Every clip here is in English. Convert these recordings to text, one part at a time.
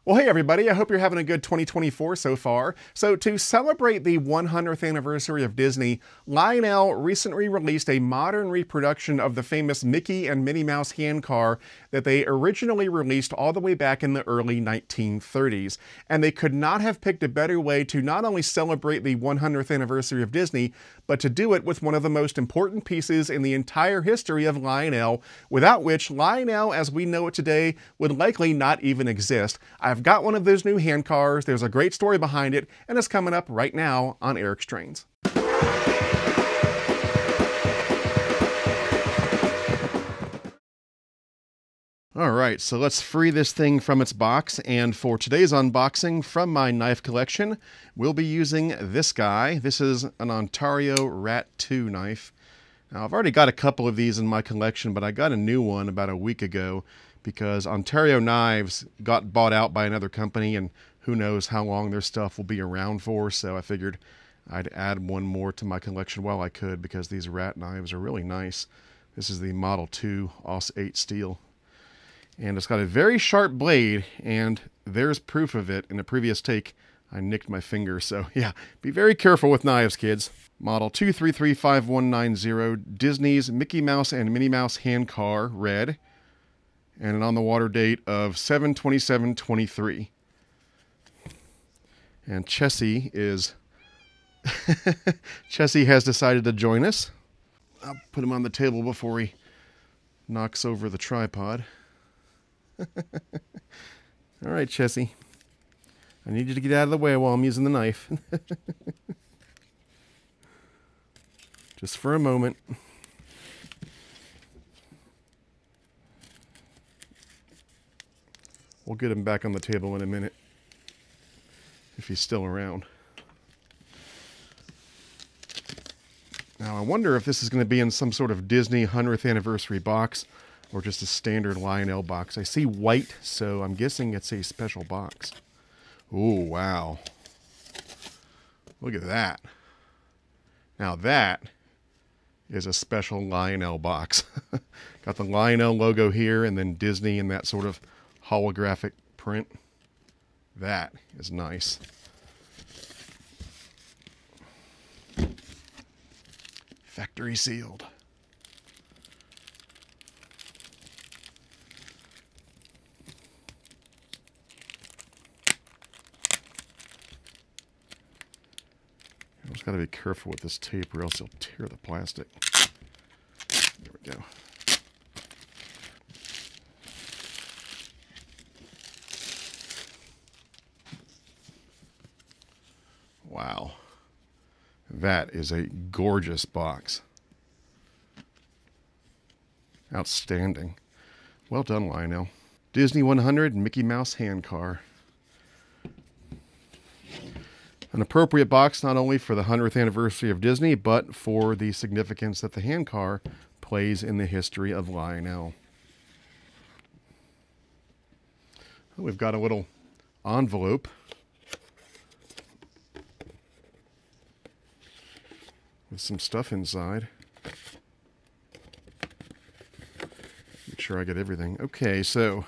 Well, hey everybody, I hope you're having a good 2024 so far. So to celebrate the 100th anniversary of Disney, Lionel recently released a modern reproduction of the famous Mickey and Minnie Mouse handcar that they originally released all the way back in the early 1930s. And they could not have picked a better way to not only celebrate the 100th anniversary of Disney, but to do it with one of the most important pieces in the entire history of Lionel, without which Lionel, as we know it today, would likely not even exist. I've got one of those new handcars, there's a great story behind it, and it's coming up right now on Eric's Trains. Alright, so let's free this thing from its box, and for today's unboxing from my knife collection, we'll be using this guy. This is an Ontario Rat 2 knife. Now, I've already got a couple of these in my collection, but I got a new one about a week ago because Ontario Knives got bought out by another company, and who knows how long their stuff will be around for, so I figured I'd add one more to my collection while I could because these rat knives are really nice. This is the Model 2 Aus 8 steel. And it's got a very sharp blade, and there's proof of it. In a previous take, I nicked my finger, so yeah, be very careful with knives, kids. Model 2335190, Disney's Mickey Mouse and Minnie Mouse handcar, red, and an on-the-water date of 7/27/23. And Chessie is... Chessie has decided to join us. I'll put him on the table before he knocks over the tripod. All right, Chessie. I need you to get out of the way while I'm using the knife. Just for a moment. We'll get him back on the table in a minute, if he's still around. Now, I wonder if this is going to be in some sort of Disney 100th anniversary box, or just a standard Lionel box. I see white, so I'm guessing it's a special box. Oh, wow. Look at that. Now that is a special Lionel box. Got the Lionel logo here, and then Disney in that sort of holographic print. That is nice. Factory sealed. I just got to be careful with this tape or else it'll tear the plastic. There we go. Wow. That is a gorgeous box. Outstanding. Well done, Lionel. Disney 100 Mickey Mouse handcar. An appropriate box not only for the 100th anniversary of Disney, but for the significance that the handcar plays in the history of Lionel. We've got a little envelope. With some stuff inside. Make sure I get everything. Okay, so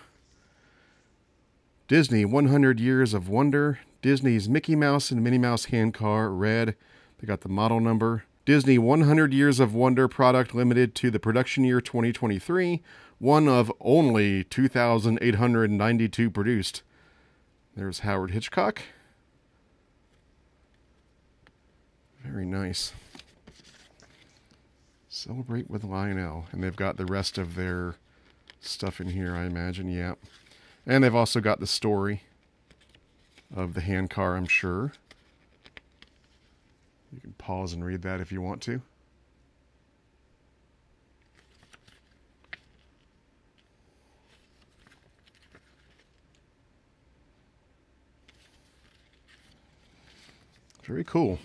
Disney 100 Years of Wonder. Disney's Mickey Mouse and Minnie Mouse handcar, red. They got the model number. Disney 100 Years of Wonder product limited to the production year 2023. One of only 2,892 produced. There's Howard Hitchcock. Very nice. Celebrate with Lionel. And they've got the rest of their stuff in here, I imagine. Yeah. And they've also got the story of the handcar, I'm sure. You can pause and read that if you want to. Very cool.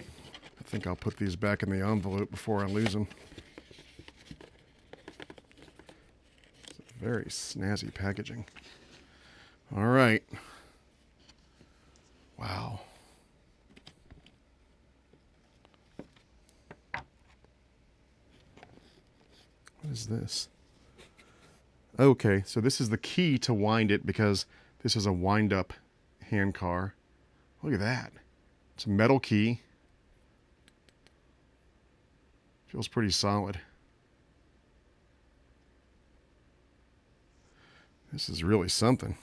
I think I'll put these back in the envelope before I lose them. Very snazzy packaging. All right. Wow. What is this? Okay, so this is the key to wind it because this is a wind-up Handcar. Look at that. It's a metal key. Feels pretty solid. This is really something.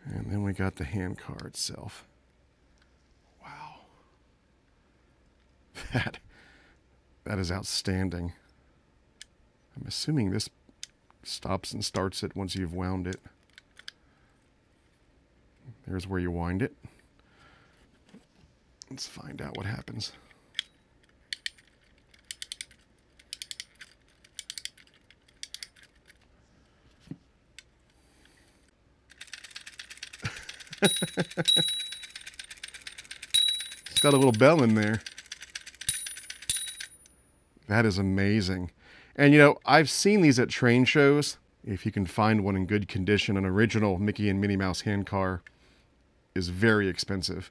And then we got the Handcar itself. Wow. That is outstanding. I'm assuming this stops and starts it once you've wound it. There's where you wind it. Let's find out what happens. It's got a little bell in there. That is amazing. And you know, I've seen these at train shows. If you can find one in good condition, an original Mickey and Minnie Mouse Handcar is very expensive.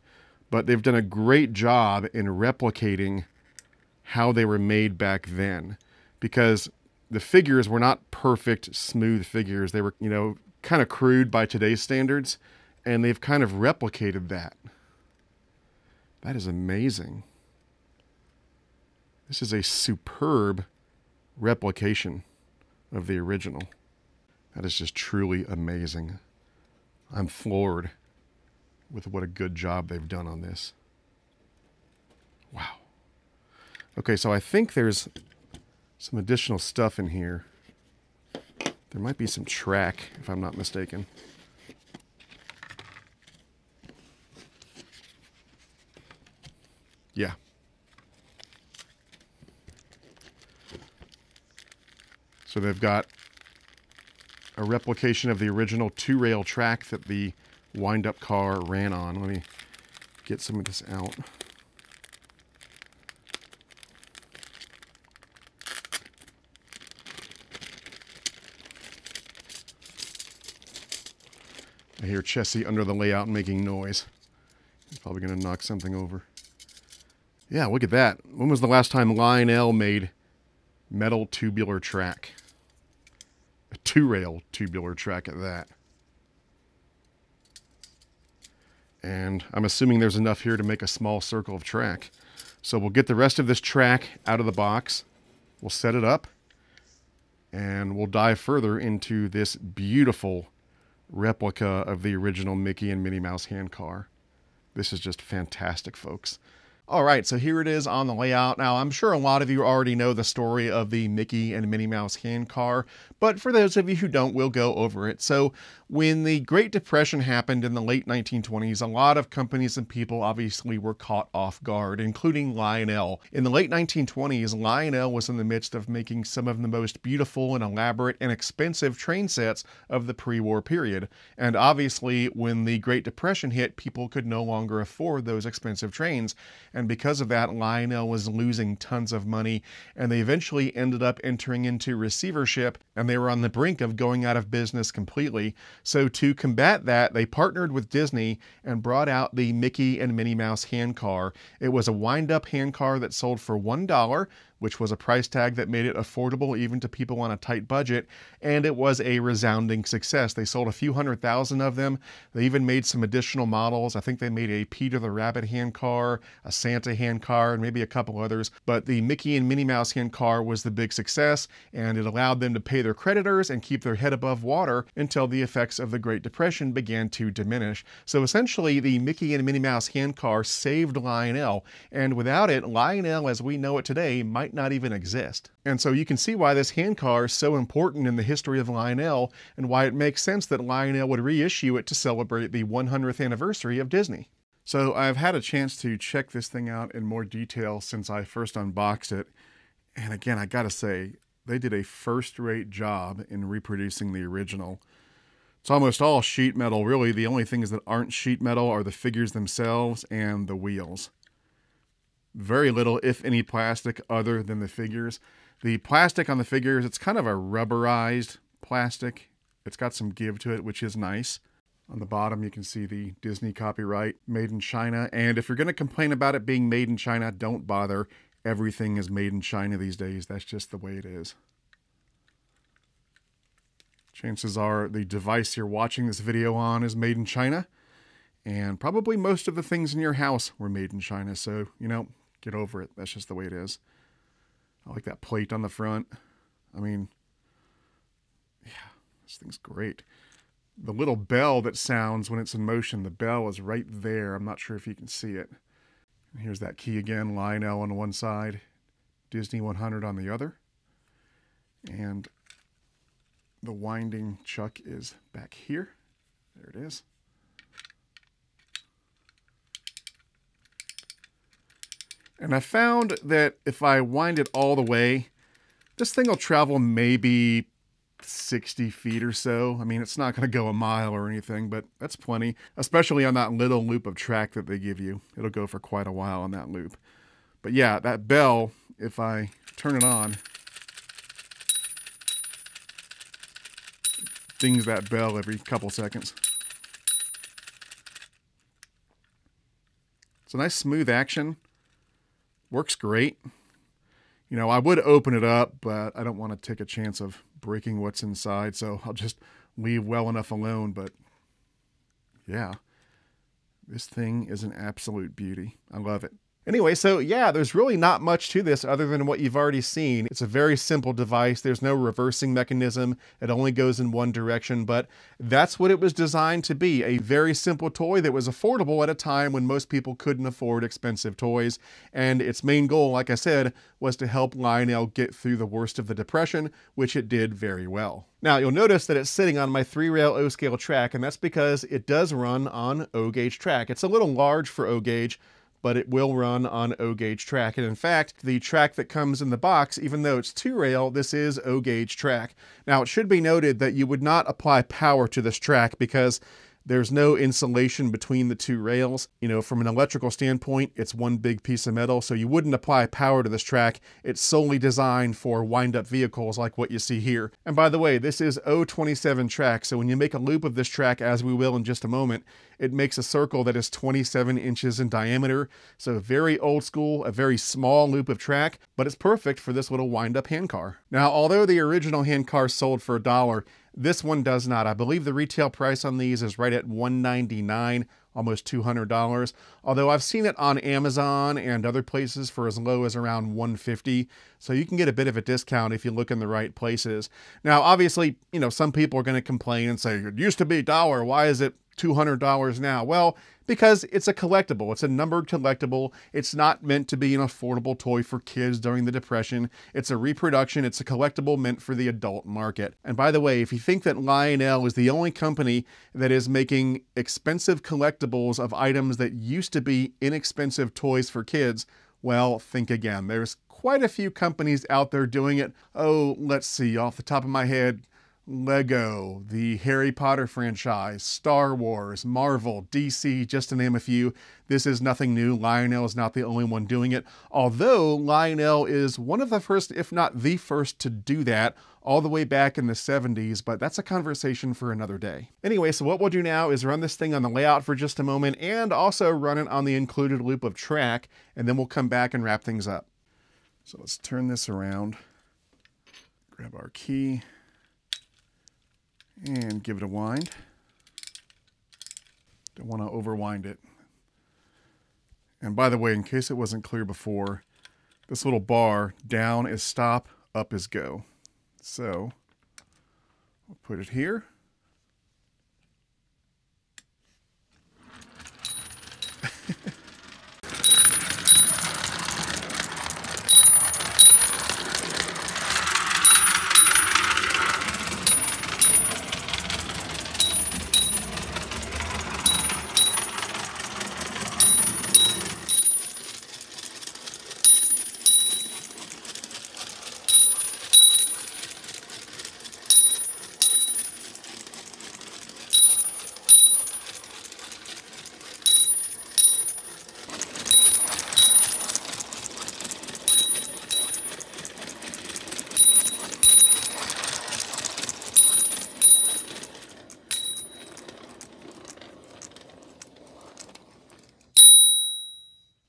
But they've done a great job in replicating how they were made back then. Because the figures were not perfect, smooth figures. They were, you know, kind of crude by today's standards. And they've kind of replicated that. That is amazing. This is a superb replication of the original. That is just truly amazing. I'm floored with what a good job they've done on this. Wow. Okay, so I think there's some additional stuff in here. There might be some track, if I'm not mistaken. Yeah. So they've got a replication of the original two-rail track that the wind-up car ran on. Let me get some of this out. I hear Chessie under the layout making noise. He's probably going to knock something over. Yeah, look at that. When was the last time Lionel made metal tubular track? A two-rail tubular track at that. And I'm assuming there's enough here to make a small circle of track. So we'll get the rest of this track out of the box. We'll set it up. And we'll dive further into this beautiful replica of the original Mickey and Minnie Mouse Handcar. This is just fantastic, folks. All right, so here it is on the layout. Now, I'm sure a lot of you already know the story of the Mickey and Minnie Mouse Handcar, but for those of you who don't, we'll go over it. So when the Great Depression happened in the late 1920s, a lot of companies and people obviously were caught off guard, including Lionel. In the late 1920s, Lionel was in the midst of making some of the most beautiful and elaborate and expensive train sets of the pre-war period. And obviously, when the Great Depression hit, people could no longer afford those expensive trains. And because of that, Lionel was losing tons of money, and they eventually ended up entering into receivership, and they were on the brink of going out of business completely. So to combat that, they partnered with Disney and brought out the Mickey and Minnie Mouse Handcar. It was a wind-up handcar that sold for $1, which was a price tag that made it affordable even to people on a tight budget, and it was a resounding success. They sold a few 100,000 of them. They even made some additional models. I think they made a Peter the Rabbit handcar, a Santa handcar, and maybe a couple others. But the Mickey and Minnie Mouse handcar was the big success, and it allowed them to pay their creditors and keep their head above water until the effects of the Great Depression began to diminish. So essentially, the Mickey and Minnie Mouse handcar saved Lionel, and without it, Lionel as we know it today might not even exist. And so you can see why this handcar is so important in the history of Lionel, and why it makes sense that Lionel would reissue it to celebrate the 100th anniversary of Disney. So I've had a chance to check this thing out in more detail since I first unboxed it. And again, I gotta say, they did a first-rate job in reproducing the original. It's almost all sheet metal, really. The only things that aren't sheet metal are the figures themselves and the wheels. Very little, if any, plastic other than the figures. The plastic on the figures, it's kind of a rubberized plastic. It's got some give to it, which is nice. On the bottom, you can see the Disney copyright, made in China. And if you're going to complain about it being made in China, don't bother. Everything is made in China these days. That's just the way it is. Chances are the device you're watching this video on is made in China, and probably most of the things in your house were made in China, so, you know, get over it. That's just the way it is. I like that plate on the front. I mean, yeah, this thing's great. The little bell that sounds when it's in motion, the bell is right there. I'm not sure if you can see it. And here's that key again, Lionel on one side, Disney 100 on the other. And the winding chuck is back here. There it is. And I found that if I wind it all the way, this thing will travel maybe 60 feet or so. I mean, it's not going to go a mile or anything, but that's plenty, especially on that little loop of track that they give you. It'll go for quite a while on that loop. But yeah, that bell, if I turn it on, dings that bell every couple seconds. It's a nice smooth action. Works great. You know, I would open it up, but I don't want to take a chance of breaking what's inside, so I'll just leave well enough alone. But yeah, this thing is an absolute beauty. I love it. Anyway, so yeah, there's really not much to this other than what you've already seen. It's a very simple device. There's no reversing mechanism. It only goes in one direction, but that's what it was designed to be. A very simple toy that was affordable at a time when most people couldn't afford expensive toys. And its main goal, like I said, was to help Lionel get through the worst of the Depression, which it did very well. Now, you'll notice that it's sitting on my 3-rail O-scale track, and that's because it does run on O-gauge track. It's a little large for O-gauge, but it will run on O-gauge track. And in fact, the track that comes in the box, even though it's 2-rail, this is O-gauge track. Now, it should be noted that you would not apply power to this track because there's no insulation between the two rails. You know, from an electrical standpoint, it's one big piece of metal, so you wouldn't apply power to this track. It's solely designed for wind-up vehicles like what you see here. And by the way, this is O27 track, so when you make a loop of this track, as we will in just a moment, it makes a circle that is 27 inches in diameter. So very old school, a very small loop of track, but it's perfect for this little wind-up handcar. Now, although the original handcar sold for $1, this one does not. I believe the retail price on these is right at $199, almost $200. Although I've seen it on Amazon and other places for as low as around $150. So you can get a bit of a discount if you look in the right places. Now, obviously, you know, some people are going to complain and say, it used to be $1. Why is it $200 now? Well, because it's a collectible. It's a numbered collectible. It's not meant to be an affordable toy for kids during the Depression. It's a reproduction. It's a collectible meant for the adult market. And by the way, if you think that Lionel is the only company that is making expensive collectibles of items that used to be inexpensive toys for kids, well, think again. There's quite a few companies out there doing it. Oh, let's see, off the top of my head, Lego, the Harry Potter franchise, Star Wars, Marvel, DC, just to name a few. This is nothing new. Lionel is not the only one doing it, although Lionel is one of the first, if not the first, to do that all the way back in the 70s, but that's a conversation for another day. Anyway, so what we'll do now is run this thing on the layout for just a moment and also run it on the included loop of track, and then we'll come back and wrap things up. So let's turn this around, grab our key, and give it a wind. Don't want to overwind it. And by the way, in case it wasn't clear before, this little bar, down is stop, up is go. So I'll put it here.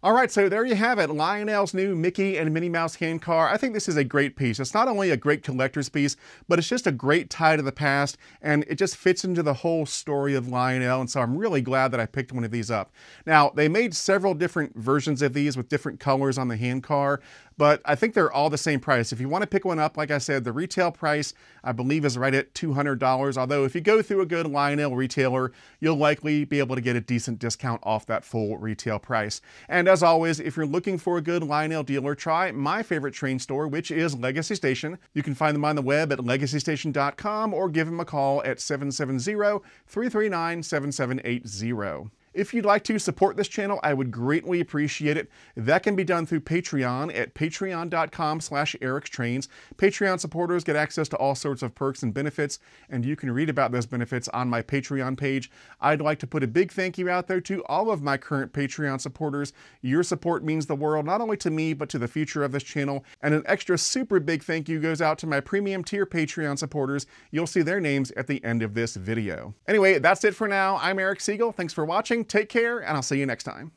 All right, so there you have it, Lionel's new Mickey and Minnie Mouse Handcar. I think this is a great piece. It's not only a great collector's piece, but it's just a great tie to the past, and it just fits into the whole story of Lionel, and so I'm really glad that I picked one of these up. Now, they made several different versions of these with different colors on the Handcar, but I think they're all the same price. If you want to pick one up, like I said, the retail price, I believe, is right at $200, although if you go through a good Lionel retailer, you'll likely be able to get a decent discount off that full retail price. And as always, if you're looking for a good Lionel dealer, try my favorite train store, which is Legacy Station. You can find them on the web at legacystation.com or give them a call at 770-339-7780. If you'd like to support this channel, I would greatly appreciate it. That can be done through Patreon at patreon.com/ericstrains. Patreon supporters get access to all sorts of perks and benefits, and you can read about those benefits on my Patreon page. I'd like to put a big thank you out there to all of my current Patreon supporters. Your support means the world, not only to me, but to the future of this channel. And an extra super big thank you goes out to my premium tier Patreon supporters. You'll see their names at the end of this video. Anyway, that's it for now. I'm Eric Siegel. Thanks for watching. Take care, and I'll see you next time.